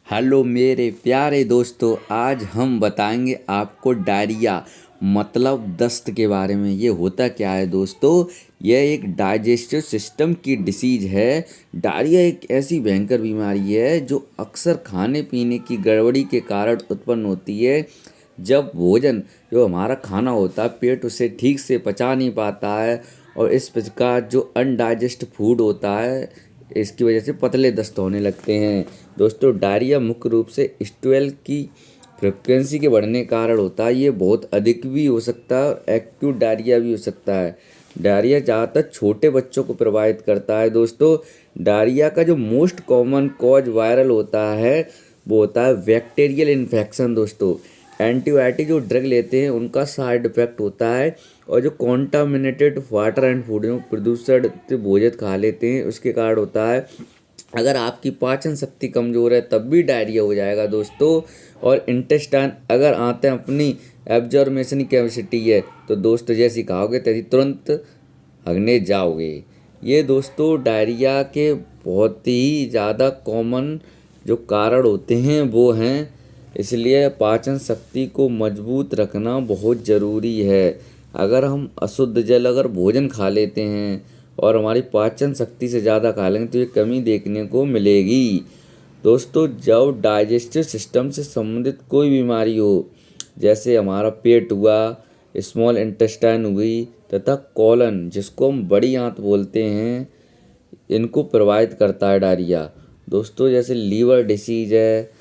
Hello मेरे प्यारे दोस्तों, आज हम बताएंगे आपको डायरिया मतलब दस्त के बारे में। ये होता क्या है दोस्तों? यह एक डाइजेस्टिव सिस्टम की डिसीज है। डायरिया एक ऐसी भयंकर बीमारी है जो अक्सर खाने पीने की गड़बड़ी के कारण उत्पन्न होती है। जब भोजन जो हमारा खाना होता है, पेट उसे ठीक से पचा नहीं पाता है और इस प्रकार जो अनडाइजेस्ट फूड होता है, इसकी वजह से पतले दस्त होने लगते हैं। दोस्तों, डायरिया मुख्य रूप से स्टूल की फ्रिक्वेंसी के बढ़ने के कारण होता है। ये बहुत अधिक भी हो सकता है और एक्यूट डायरिया भी हो सकता है। डायरिया ज़्यादातर छोटे बच्चों को प्रभावित करता है। दोस्तों, डायरिया का जो मोस्ट कॉमन कॉज वायरल होता है वो होता है बैक्टीरियल इन्फेक्शन। दोस्तों, एंटीबायोटिक जो ड्रग लेते हैं उनका साइड इफेक्ट होता है, और जो कॉन्टामिनेटेड वाटर एंड फूड जो प्रदूषण से भोजन खा लेते हैं उसके कारण होता है। अगर आपकी पाचन शक्ति कमज़ोर है तब भी डायरिया हो जाएगा दोस्तों। और इंटेस्टाइन अगर आते हैं अपनी एब्जॉर्मेशन कैपेसिटी है तो दोस्तों जैसी खाओगे तैसी तुरंत हगने जाओगे। ये दोस्तों डायरिया के बहुत ही ज़्यादा कॉमन जो कारण होते हैं वो हैं, इसलिए पाचन शक्ति को मजबूत रखना बहुत ज़रूरी है। अगर हम अशुद्ध जल अगर भोजन खा लेते हैं और हमारी पाचन शक्ति से ज़्यादा खा लेंगे तो ये कमी देखने को मिलेगी। दोस्तों, जब डाइजेस्टिव सिस्टम से संबंधित कोई बीमारी हो, जैसे हमारा पेट हुआ, स्मॉल इंटेस्टाइन हुई तथा कॉलन जिसको हम बड़ी आंत बोलते हैं, इनको प्रभावित करता है डायरिया। दोस्तों, जैसे लीवर डिसीज है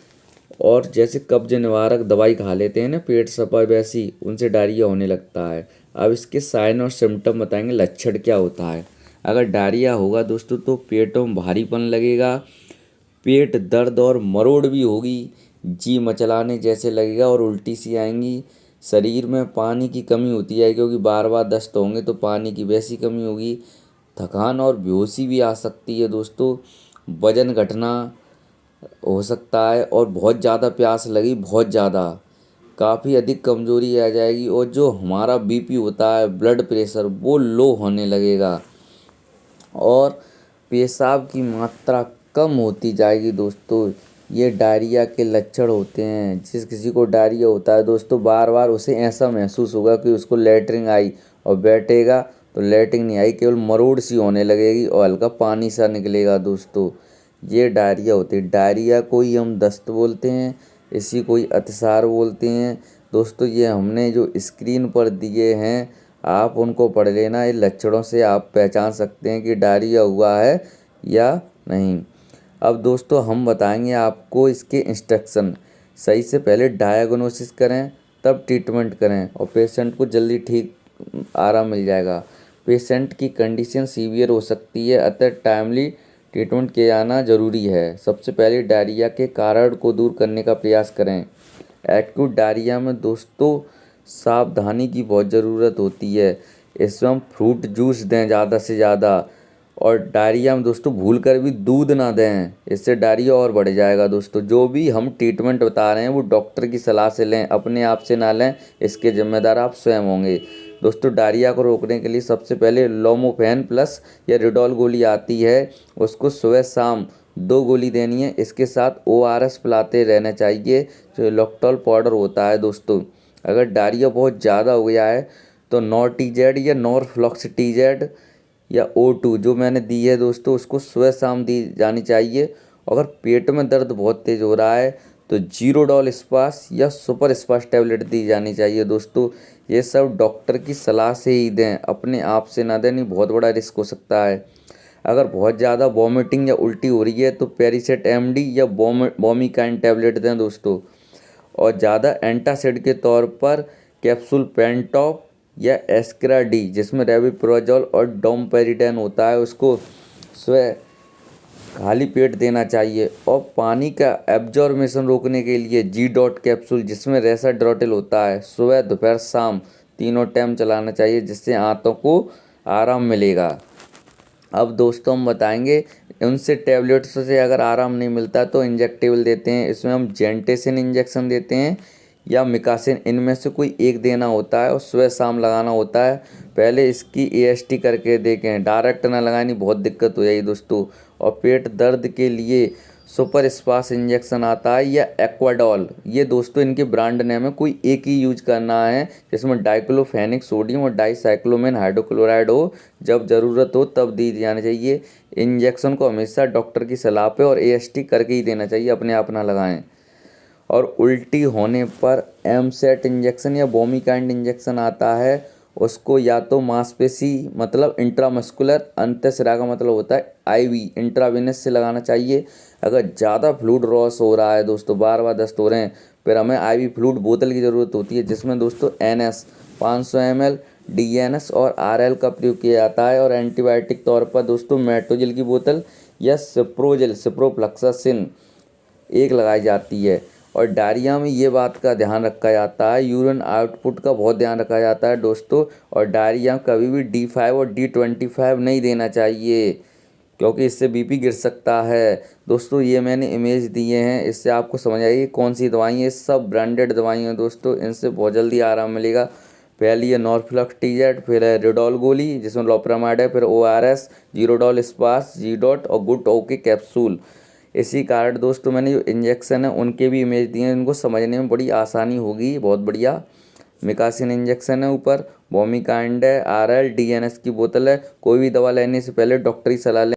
और जैसे कब्ज निवारक दवाई खा लेते हैं ना पेट सफा, वैसी उनसे डायरिया होने लगता है। अब इसके साइन और सिम्टम बताएंगे, लक्षण क्या होता है। अगर डायरिया होगा दोस्तों तो पेट में भारीपन लगेगा, पेट दर्द और मरोड़ भी होगी, जी मचलाने जैसे लगेगा और उल्टी सी आएंगी। शरीर में पानी की कमी होती है क्योंकि बार बार दस्त होंगे तो पानी की वैसी कमी होगी। थकान और बेहोशी भी आ सकती है दोस्तों। वजन घटना हो सकता है और बहुत ज़्यादा प्यास लगी, बहुत ज़्यादा काफ़ी अधिक कमज़ोरी आ जाएगी, और जो हमारा बीपी होता है, ब्लड प्रेशर, वो लो होने लगेगा और पेशाब की मात्रा कम होती जाएगी। दोस्तों, ये डायरिया के लक्षण होते हैं। जिस किसी को डायरिया होता है दोस्तों, बार बार उसे ऐसा महसूस होगा कि उसको लैट्रिन आई, और बैठेगा तो लैट्रिन नहीं आई, केवल मरोड़ सी होने लगेगी और हल्का पानी सा निकलेगा। दोस्तों, ये डायरिया होती है। डायरिया को ही हम दस्त बोलते हैं, इसी को ही अतिसार बोलते हैं। दोस्तों, ये हमने जो स्क्रीन पर दिए हैं आप उनको पढ़ लेना। इन लक्षणों से आप पहचान सकते हैं कि डायरिया हुआ है या नहीं। अब दोस्तों हम बताएंगे आपको इसके इंस्ट्रक्शन। सही से पहले डायग्नोसिस करें तब ट्रीटमेंट करें और पेशेंट को जल्दी ठीक आराम मिल जाएगा। पेशेंट की कंडीशन सीवियर हो सकती है, अतः टाइमली ट्रीटमेंट किया जाना जरूरी है। सबसे पहले डायरिया के कारण को दूर करने का प्रयास करें। एक्यूट डायरिया में दोस्तों सावधानी की बहुत ज़रूरत होती है। इसमें हम फ्रूट जूस दें ज़्यादा से ज़्यादा, और डायरिया में दोस्तों भूल कर भी दूध ना दें, इससे डायरिया और बढ़ जाएगा। दोस्तों, जो भी हम ट्रीटमेंट बता रहे हैं वो डॉक्टर की सलाह से लें, अपने आप से ना लें, इसके जिम्मेदार आप स्वयं होंगे। दोस्तों, डायरिया को रोकने के लिए सबसे पहले लोमोफेन प्लस या रिडॉल गोली आती है, उसको सुबह शाम 2 गोली देनी है। इसके साथ ORS पिलाते रहना चाहिए, जो लैक्टोल पाउडर होता है। दोस्तों, अगर डायरिया बहुत ज़्यादा हो गया है तो नॉर्टिजेड या नॉरफ्लॉक्सिटिजेड या O2 जो मैंने दी है दोस्तों, उसको सुबह शाम दी जानी चाहिए। अगर पेट में दर्द बहुत तेज़ हो रहा है तो जीरोडॉल स्पास या सुपर स्पास टैबलेट दी जानी चाहिए। दोस्तों, ये सब डॉक्टर की सलाह से ही दें, अपने आप से ना दें, नहीं बहुत बड़ा रिस्क हो सकता है। अगर बहुत ज़्यादा वॉमिटिंग या उल्टी हो रही है तो पेरिसेट MD या वोमिकाइन टैबलेट दें दोस्तों। और ज़्यादा एंटासिड के तौर पर कैप्सूल पेंटॉप या एस्क्रा-डी जिसमें रेविप्रोजोल और डोमपेरिडेन होता है, उसको सुबह खाली पेट देना चाहिए। और पानी का एब्जॉर्मेशन रोकने के लिए G-डॉट कैप्सूल जिसमें रेसाड्रोटिल होता है, सुबह दोपहर शाम तीनों टाइम चलाना चाहिए, जिससे आंतों को आराम मिलेगा। अब दोस्तों हम बताएंगे, उनसे टैबलेट्स से अगर आराम नहीं मिलता तो इंजेक्टेबल देते हैं। इसमें हम जेंटेसिन इंजेक्शन देते हैं या मिकासिन, इनमें से कोई एक देना होता है और सुबह शाम लगाना होता है। पहले इसकी AST करके देखें, डायरेक्ट ना लगानी, बहुत दिक्कत हो जाएगी दोस्तों। और पेट दर्द के लिए सुपर स्पास इंजेक्शन आता है, या एक्वाडॉल। ये दोस्तों इनके ब्रांड नेम है, कोई एक ही यूज करना है जिसमें डाइक्लोफेनिक सोडियम और डाइसाइक्लोमेन हाइड्रोक्लोराइड हो। जब ज़रूरत हो तब दी जानी चाहिए। इंजेक्शन को हमेशा डॉक्टर की सलाह पे और एएसटी करके ही देना चाहिए, अपने आप ना लगाएं। और उल्टी होने पर एमसेट इंजेक्शन या बोमिकाइंड इंजेक्शन आता है, उसको या तो मांसपेशी मतलब इंट्रामस्कुलर, अंतःशिरा का मतलब होता है आईवी इंट्रावेनस से लगाना चाहिए। अगर ज़्यादा फ्लूइड लॉस हो रहा है दोस्तों, बार बार दस्त हो रहे हैं, फिर हमें आईवी फ्लूइड बोतल की ज़रूरत होती है, जिसमें दोस्तों एनएस 500 ml, डीएनएस और आरएल का प्रयोग किया जाता है। और एंटीबायोटिक तौर पर दोस्तों मेट्रोजिल की बोतल या सिप्रोजिल सिप्रोफ्लक्सासिन एक लगाई जाती है। और डायरिया में ये बात का ध्यान रखा जाता है, यूरिन आउटपुट का बहुत ध्यान रखा जाता है दोस्तों। और डायरिया कभी भी D5 और D25 नहीं देना चाहिए, क्योंकि इससे बीपी गिर सकता है। दोस्तों ये मैंने इमेज दिए हैं, इससे आपको समझ आएगी कौन सी दवाई है। सब ब्रांडेड दवाई हैं दोस्तों, इनसे बहुत जल्दी आराम मिलेगा। पहली है नॉर्फ्लक्स TZ, फिर है रिडोल गोली जिसमें लोपरामाइड है, फिर ORS, जीरोडॉल स्पास, जी डॉट और गुड ओके कैप्सूल। इसी कारण दोस्तों मैंने जो इंजेक्शन है उनके भी इमेज दिए हैं, इनको समझने में बड़ी आसानी होगी। बहुत बढ़िया। मिकासिन इंजेक्शन है ऊपर, बोमिकाइंड है, आरएल, डीएनएस की बोतल है। कोई भी दवा लेने से पहले डॉक्टरी सलाह लें।